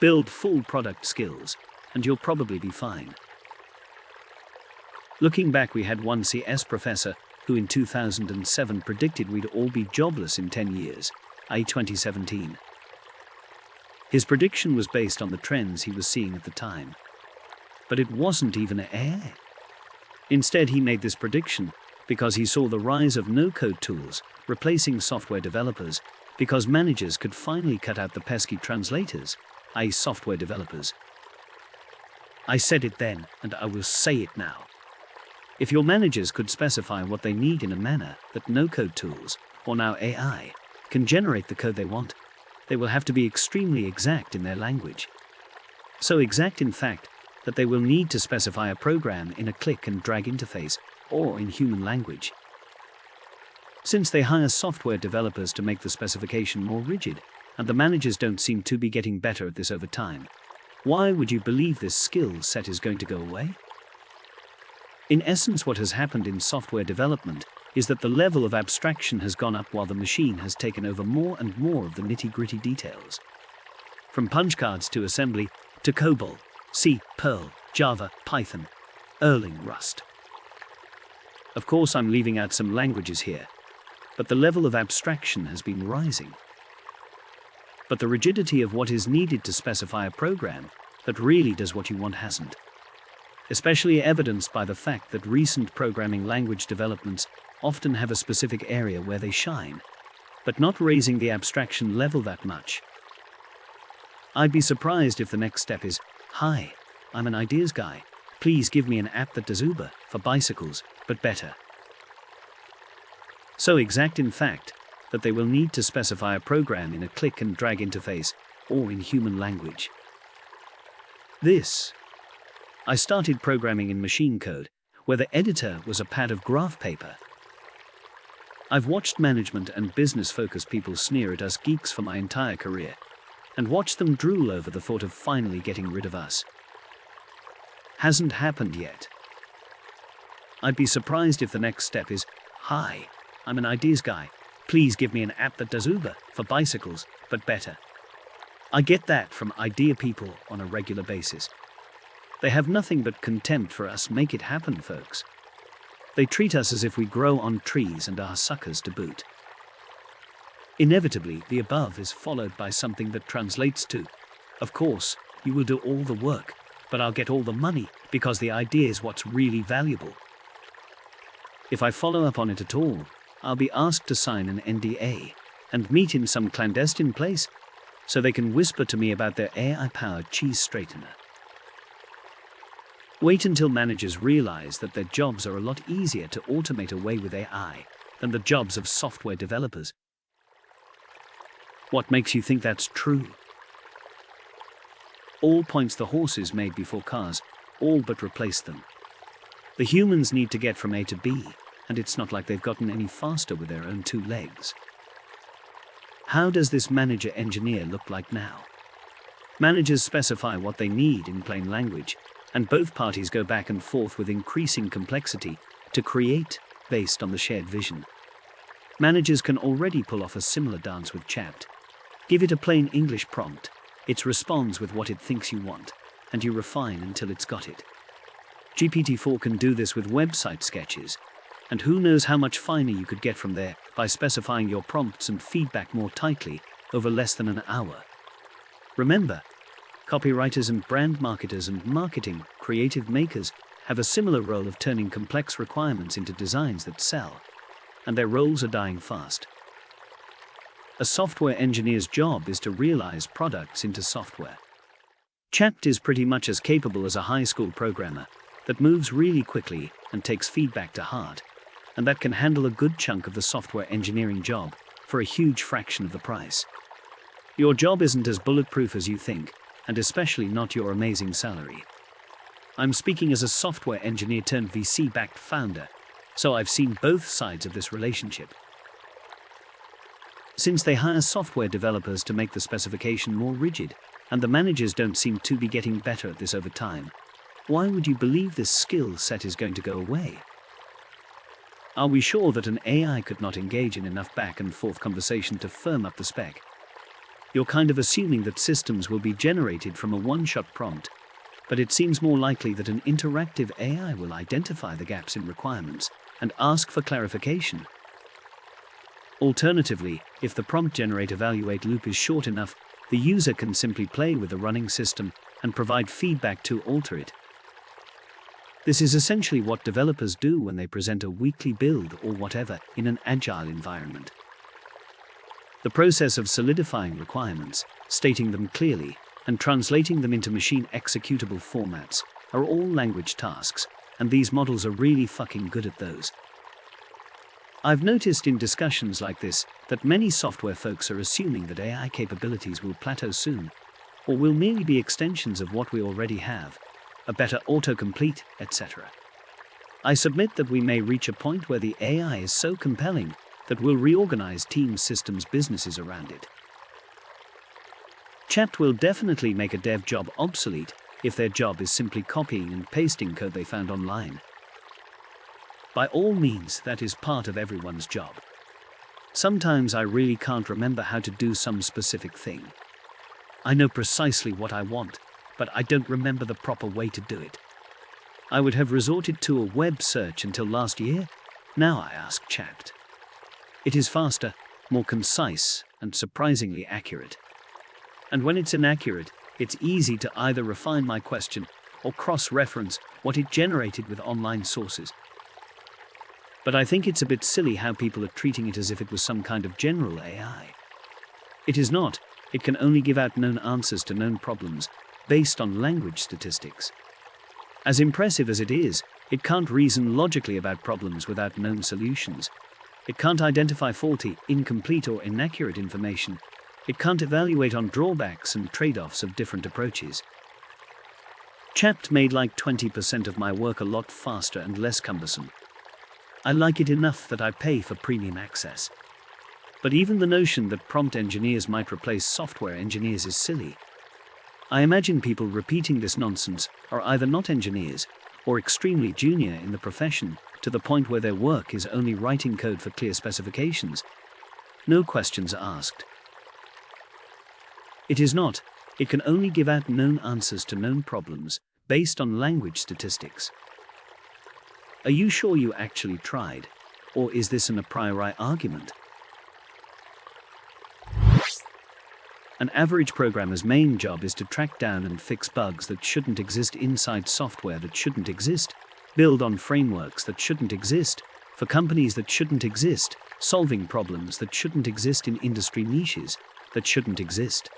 Build full product skills, and you'll probably be fine. Looking back, we had one CS professor who in 2007 predicted we'd all be jobless in 10 years, i.e. 2017. His prediction was based on the trends he was seeing at the time. But it wasn't even AI. Instead, he made this prediction because he saw the rise of no-code tools replacing software developers, because managers could finally cut out the pesky translators, i.e. software developers. I said it then, and I will say it now. If your managers could specify what they need in a manner that no-code tools, or now AI, can generate the code they want, they will have to be extremely exact in their language. So exact, in fact, that they will need to specify a program in a click-and-drag interface, or in human language. Since they hire software developers to make the specification more rigid, and the managers don't seem to be getting better at this over time, why would you believe this skill set is going to go away? In essence, what has happened in software development is that the level of abstraction has gone up while the machine has taken over more and more of the nitty-gritty details. From punch cards to assembly, to COBOL, C, Perl, Java, Python, Erlang, Rust. Of course, I'm leaving out some languages here, but the level of abstraction has been rising. But the rigidity of what is needed to specify a program that really does what you want hasn't. Especially evidenced by the fact that recent programming language developments often have a specific area where they shine, but not raising the abstraction level that much. I'd be surprised if the next step is, "Hi, I'm an ideas guy. Please give me an app that does Uber for bicycles, but better." So exact, in fact, that they will need to specify a program in a click-and-drag interface or in human language. I started programming in machine code, where the editor was a pad of graph paper. I've watched management and business-focused people sneer at us geeks for my entire career, and watched them drool over the thought of finally getting rid of us. Hasn't happened yet. I'd be surprised if the next step is, "Hi, I'm an ideas guy. Please give me an app that does Uber for bicycles, but better." I get that from idea people on a regular basis. They have nothing but contempt for us make it happen folks. They treat us as if we grow on trees and are suckers to boot. Inevitably, the above is followed by something that translates to, "Of course, you will do all the work, but I'll get all the money because the idea is what's really valuable." If I follow up on it at all, I'll be asked to sign an NDA and meet in some clandestine place so they can whisper to me about their AI-powered cheese straightener. Wait until managers realize that their jobs are a lot easier to automate away with AI than the jobs of software developers. What makes you think that's true? All points the horses made before cars, all but replaced them. The humans need to get from A to B, and it's not like they've gotten any faster with their own two legs. How does this manager-engineer look like now? Managers specify what they need in plain language, and both parties go back and forth with increasing complexity to create based on the shared vision. Managers can already pull off a similar dance with chat. Give it a plain English prompt, it responds with what it thinks you want, and you refine until it's got it. GPT-4 can do this with website sketches, and who knows how much finer you could get from there by specifying your prompts and feedback more tightly over less than an hour. Remember, copywriters and brand marketers and marketing creative makers have a similar role of turning complex requirements into designs that sell, and their roles are dying fast. A software engineer's job is to realize products into software. Chat is pretty much as capable as a high school programmer that moves really quickly and takes feedback to heart, and that can handle a good chunk of the software engineering job for a huge fraction of the price. Your job isn't as bulletproof as you think, and especially not your amazing salary. I'm speaking as a software engineer turned VC-backed founder, so I've seen both sides of this relationship. Since they hire software developers to make the specification more rigid, and the managers don't seem to be getting better at this over time, why would you believe this skill set is going to go away? Are we sure that an AI could not engage in enough back and forth conversation to firm up the spec? You're kind of assuming that systems will be generated from a one-shot prompt, but it seems more likely that an interactive AI will identify the gaps in requirements and ask for clarification. Alternatively, if the prompt generate evaluate loop is short enough, the user can simply play with the running system and provide feedback to alter it. This is essentially what developers do when they present a weekly build or whatever in an agile environment. The process of solidifying requirements, stating them clearly, and translating them into machine executable formats are all language tasks, and these models are really fucking good at those. I've noticed in discussions like this that many software folks are assuming that AI capabilities will plateau soon, or will merely be extensions of what we already have, a better autocomplete, etc. I submit that we may reach a point where the AI is so compelling that we'll reorganize teams, systems, businesses around it. Chat will definitely make a dev job obsolete if their job is simply copying and pasting code they found online. By all means, that is part of everyone's job. Sometimes I really can't remember how to do some specific thing. I know precisely what I want, but I don't remember the proper way to do it. I would have resorted to a web search until last year. Now I ask chat. It is faster, more concise, and surprisingly accurate. And when it's inaccurate, it's easy to either refine my question or cross-reference what it generated with online sources. But I think it's a bit silly how people are treating it as if it was some kind of general AI. It is not. It can only give out known answers to known problems based on language statistics. As impressive as it is, it can't reason logically about problems without known solutions. It can't identify faulty, incomplete, or inaccurate information. It can't evaluate on drawbacks and trade-offs of different approaches. Chat made like 20% of my work a lot faster and less cumbersome. I like it enough that I pay for premium access. But even the notion that prompt engineers might replace software engineers is silly. I imagine people repeating this nonsense are either not engineers or extremely junior in the profession to the point where their work is only writing code for clear specifications. No questions asked. It is not. It can only give out known answers to known problems based on language statistics. Are you sure you actually tried? Or is this an a priori argument? An average programmer's main job is to track down and fix bugs that shouldn't exist inside software that shouldn't exist, build on frameworks that shouldn't exist, for companies that shouldn't exist, solving problems that shouldn't exist in industry niches that shouldn't exist.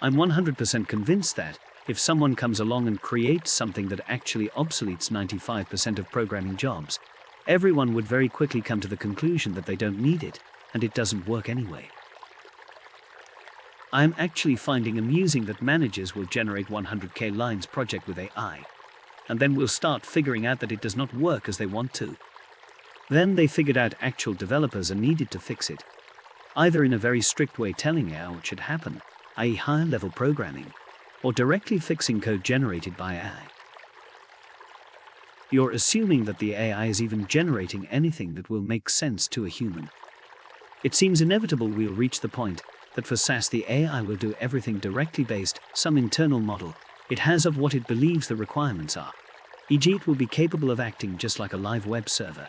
I'm 100% convinced that, if someone comes along and creates something that actually obsoletes 95% of programming jobs, everyone would very quickly come to the conclusion that they don't need it, and it doesn't work anyway. I am actually finding amusing that managers will generate 100k lines project with AI, and then will start figuring out that it does not work as they want to. Then they figured out actual developers are needed to fix it, either in a very strict way telling AI what should happen, i.e. higher-level programming, or directly fixing code generated by AI. You're assuming that the AI is even generating anything that will make sense to a human. It seems inevitable we'll reach the point that for SaaS the AI will do everything directly based some internal model it has of what it believes the requirements are, e.g. it will be capable of acting just like a live web server,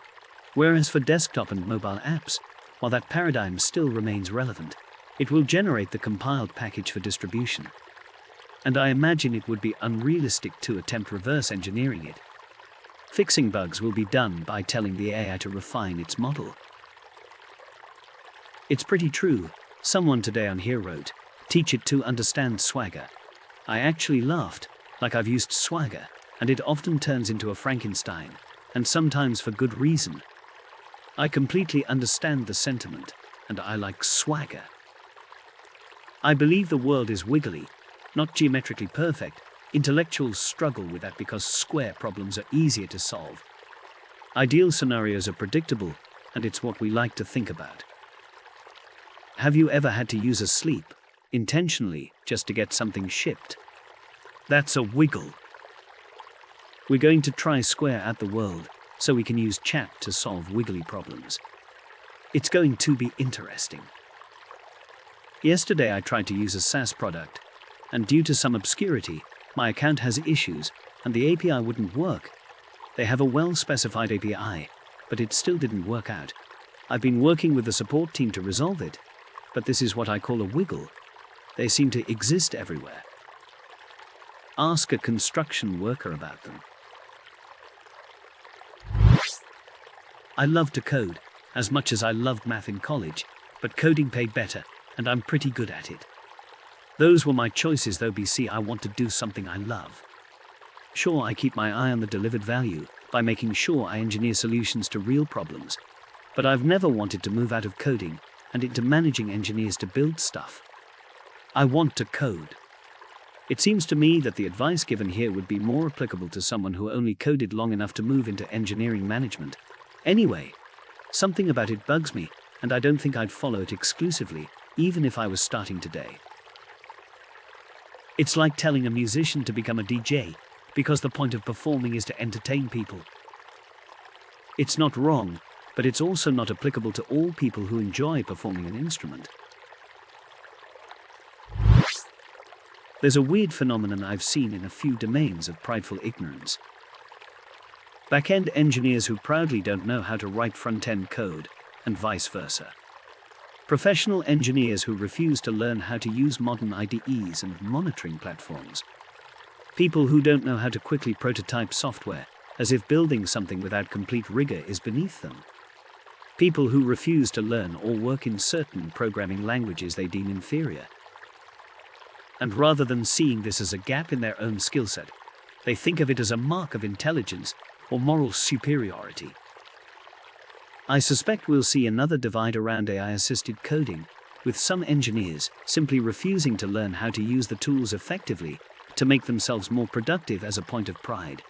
whereas for desktop and mobile apps, while that paradigm still remains relevant, it will generate the compiled package for distribution. And I imagine it would be unrealistic to attempt reverse engineering it. Fixing bugs will be done by telling the AI to refine its model. It's pretty true. Someone today on here wrote, "Teach it to understand Swagger." I actually laughed, like I've used Swagger, and it often turns into a Frankenstein, and sometimes for good reason. I completely understand the sentiment, and I like Swagger. I believe the world is wiggly, not geometrically perfect. Intellectuals struggle with that because square problems are easier to solve. Ideal scenarios are predictable, and it's what we like to think about. Have you ever had to use a sleep, intentionally, just to get something shipped? That's a wiggle. We're going to try square out the world, so we can use chat to solve wiggly problems. It's going to be interesting. Yesterday I tried to use a SaaS product, and due to some obscurity, my account has issues, and the API wouldn't work. They have a well-specified API, but it still didn't work out. I've been working with the support team to resolve it, but this is what I call a wiggle. They seem to exist everywhere. Ask a construction worker about them. I love to code, as much as I loved math in college, but coding paid better, and I'm pretty good at it. Those were my choices though. BC, I want to do something I love. Sure, I keep my eye on the delivered value by making sure I engineer solutions to real problems, but I've never wanted to move out of coding and into managing engineers to build stuff. I want to code. It seems to me that the advice given here would be more applicable to someone who only coded long enough to move into engineering management. Anyway, something about it bugs me, and I don't think I'd follow it exclusively, even if I was starting today. It's like telling a musician to become a DJ, because the point of performing is to entertain people. It's not wrong, but it's also not applicable to all people who enjoy performing an instrument. There's a weird phenomenon I've seen in a few domains of prideful ignorance. Back-end engineers who proudly don't know how to write front-end code, and vice versa. Professional engineers who refuse to learn how to use modern IDEs and monitoring platforms. People who don't know how to quickly prototype software, as if building something without complete rigor is beneath them. People who refuse to learn or work in certain programming languages they deem inferior. And rather than seeing this as a gap in their own skill set, they think of it as a mark of intelligence or moral superiority. I suspect we'll see another divide around AI-assisted coding, with some engineers simply refusing to learn how to use the tools effectively to make themselves more productive as a point of pride.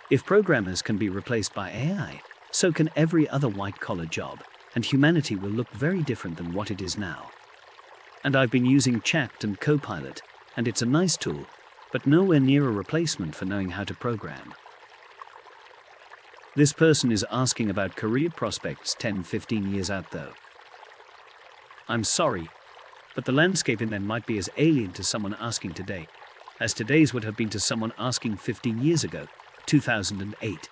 If programmers can be replaced by AI, so can every other white-collar job, and humanity will look very different than what it is now. And I've been using Chat and Copilot, and it's a nice tool, but nowhere near a replacement for knowing how to program. This person is asking about career prospects 10-15 years out though. I'm sorry, but the landscape in them might be as alien to someone asking today, as today's would have been to someone asking 15 years ago, 2008.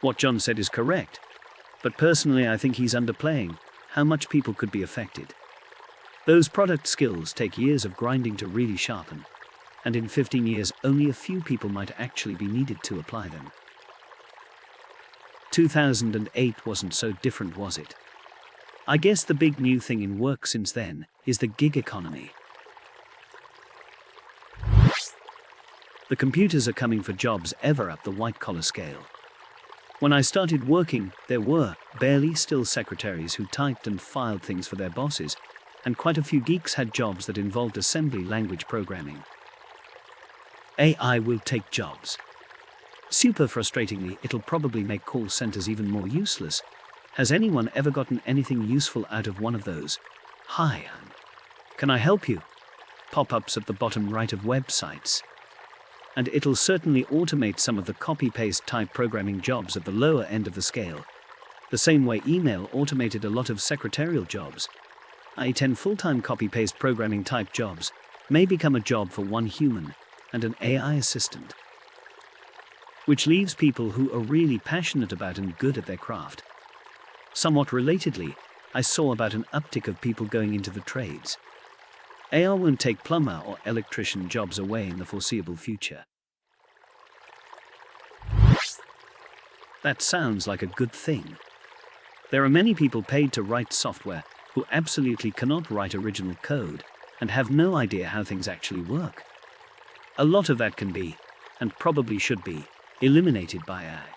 What John said is correct, but personally I think he's underplaying how much people could be affected. Those product skills take years of grinding to really sharpen, and in 15 years only a few people might actually be needed to apply them. 2008 wasn't so different, was it? I guess the big new thing in work since then is the gig economy. The computers are coming for jobs ever up the white-collar scale. When I started working, there were barely still secretaries who typed and filed things for their bosses, and quite a few geeks had jobs that involved assembly language programming. AI will take jobs. Super frustratingly, it'll probably make call centers even more useless. Has anyone ever gotten anything useful out of one of those? Hi, can I help you? Pop-ups at the bottom right of websites. And it'll certainly automate some of the copy-paste type programming jobs at the lower end of the scale. The same way email automated a lot of secretarial jobs. 10 full-time copy-paste programming type jobs may become a job for one human and an AI assistant. Which leaves people who are really passionate about and good at their craft. Somewhat relatedly, I saw about an uptick of people going into the trades. AI won't take plumber or electrician jobs away in the foreseeable future. That sounds like a good thing. There are many people paid to write software who absolutely cannot write original code and have no idea how things actually work. A lot of that can be, and probably should be, eliminated by AI.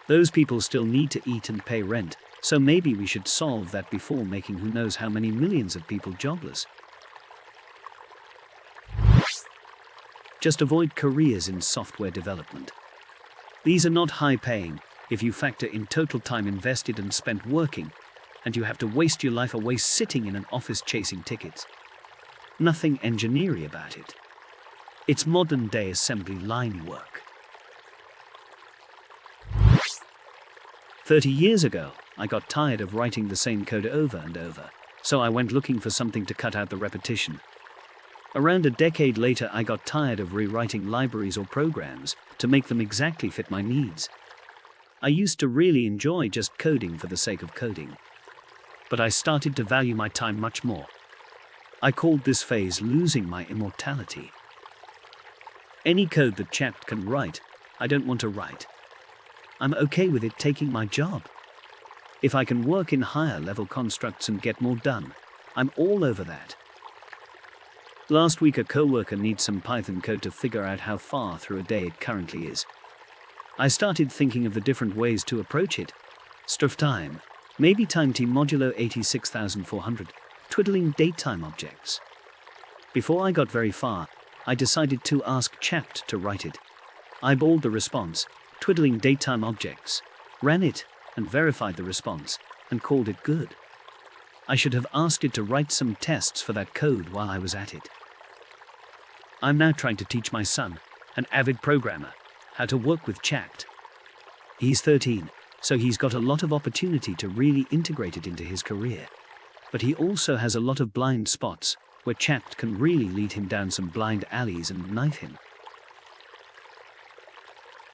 Those people still need to eat and pay rent, so maybe we should solve that before making who knows how many millions of people jobless. Just avoid careers in software development. These are not high-paying if you factor in total time invested and spent working, and you have to waste your life away sitting in an office chasing tickets. Nothing engineering about it. It's modern-day assembly line work. 30 years ago, I got tired of writing the same code over and over, so I went looking for something to cut out the repetition. Around a decade later, I got tired of rewriting libraries or programs to make them exactly fit my needs. I used to really enjoy just coding for the sake of coding. But I started to value my time much more. I called this phase losing my immortality. Any code that Chapped can write, I don't want to write. I'm okay with it taking my job. If I can work in higher level constructs and get more done, I'm all over that. Last week, a coworker needs some Python code to figure out how far through a day it currently is. I started thinking of the different ways to approach it. Stuff time, maybe time t modulo 86400, twiddling datetime objects. Before I got very far, I decided to ask Chapped to write it. Eyeballed the response, twiddling datetime objects, ran it, and verified the response, and called it good. I should have asked it to write some tests for that code while I was at it. I'm now trying to teach my son, an avid programmer, how to work with Chapped. He's 13, so he's got a lot of opportunity to really integrate it into his career. But he also has a lot of blind spots, where Chapped can really lead him down some blind alleys and knife him.